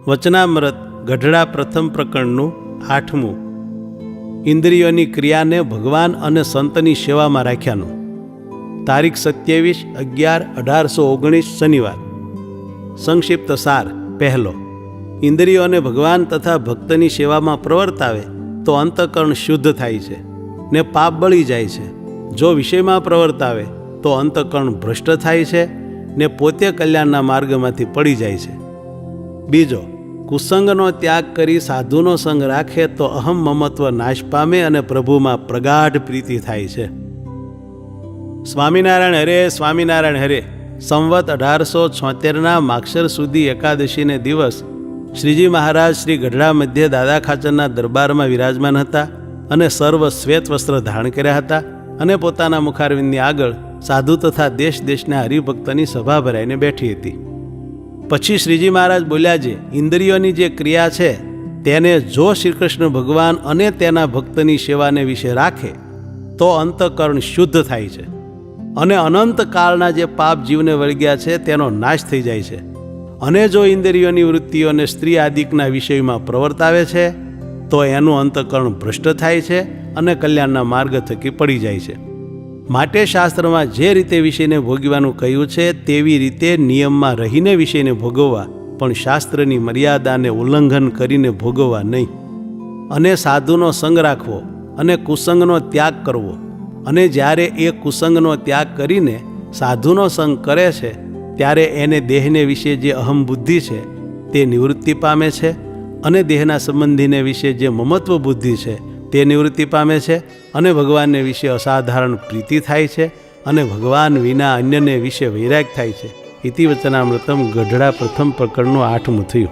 વચનામૃત ગઢડા પ્રથમ પ્રકરણનું 8મું. ઇન્દ્રિયોની ક્રિયાને ભગવાન અને સંતની સેવામાં રાખ્યાનું. તારીખ 27/11/1819 શનિવાર. સંક્ષિપ્ત સાર. પહેલો, ઇન્દ્રિયોને ભગવાન તથા ભક્તની સેવામાં પ્રવર્તાવે તો અંતઃકરણ શુદ્ધ થાય છે ને પાપ બળી જાય છે. જો વિષયમાં પ્રવર્તાવે તો અંતઃકરણ ભ્રષ્ટ થાય છે ને પોતે કલ્યાણના માર્ગમાંથી પડી જાય છે. બીજો, કુસંગનો ત્યાગ કરી સાધુનો સંગ રાખે તો અહમ મમત્વ નાશ પામે અને પ્રભુમાં પ્રગાઢ પ્રીતિ થાય છે. સ્વામિનારાયણ હરે, સ્વામિનારાયણ હરે. સંવત 1876ના માક્ષર સુધી એકાદશીને દિવસ શ્રીજી મહારાજ શ્રી ગઢડા મધ્ય દાદા ખાચરના દરબારમાં વિરાજમાન હતા અને સર્વ શ્વેત વસ્ત્ર ધારણ કર્યા હતા અને પોતાના મુખારવિંદની આગળ સાધુ તથા દેશ દેશના હરિભક્તની સભા ભરાઈને બેઠી હતી. પછી શ્રીજી મહારાજ બોલ્યા, જે ઇન્દ્રિયોની જે ક્રિયા છે તેને જો શ્રીકૃષ્ણ ભગવાન અને તેના ભક્તની સેવાને વિશે રાખે તો અંતઃકરણ શુદ્ધ થાય છે અને અનંત કાળના જે પાપ જીવને વળગ્યા છે તેનો નાશ થઈ જાય છે. અને જો ઇન્દ્રિયોની વૃત્તિઓને સ્ત્રી આદિકના વિષયમાં પ્રવર્તાવે છે તો એનું અંતઃકરણ ભ્રષ્ટ થાય છે અને કલ્યાણના માર્ગ થકી પડી જાય છે. માટે શાસ્ત્રમાં જે રીતે વિષયને ભોગવવાનું કહ્યું છે તેવી રીતે નિયમમાં રહીને વિષયને ભોગવવા, પણ શાસ્ત્રની મર્યાદાને ઉલ્લંઘન કરીને ભોગવવા નહીં. અને સાધુનો સંગ રાખવો અને કુસંગનો ત્યાગ કરવો. અને જ્યારે એ કુસંગનો ત્યાગ કરીને સાધુનો સંગ કરે છે ત્યારે એને દેહને વિશે જે અહમ બુદ્ધિ છે તે નિવૃત્તિ પામે છે અને દેહના સંબંધીને વિશે જે મમત્વ બુદ્ધિ છે તે નિવૃત્તિ પામે છે અને ભગવાનને વિશે અસાધારણ પ્રીતિ થાય છે અને ભગવાન વિના અન્યને વિશે વૈરાગ થાય છે. ઇતિ વચનામૃતમ ગઢડા પ્રથમ પ્રકરણનું 8મું થયું.